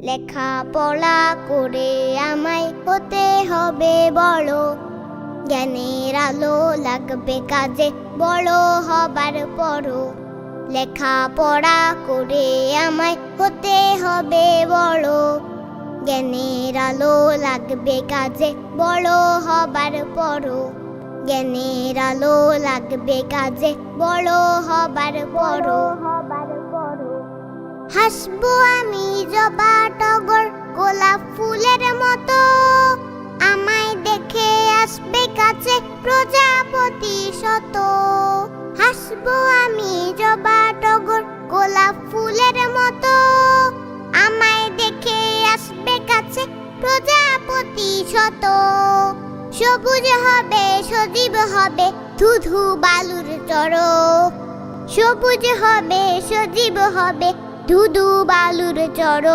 লেখাপড়া করে আমায় হতে হবে বড়, জ্ঞানের আলো লাগবে কাজে বড় হবার পরও। লেখাপড়া করে আমায় হতে হবে বড়, জ্ঞানের আলো লাগবে কাজে বড় হবার পরও। জ্ঞানের আলো লাগবে কাজে বড় হবার পরও। হাসবো আমি জবা টগর গোলাপ ফুলের মতো, আমায় দেখে আসবে কাছে প্রজাপতি শত। হাসবো আমি জবা টগর গোলাপ ফুলের মতো, আমায় দেখে আসবে কাছে প্রজাপতি শত। সবুজ হবে সজীব হবে ধুধু বালুর চর, সবুজ হবে সজীব হবে ধুধু বালুর চর।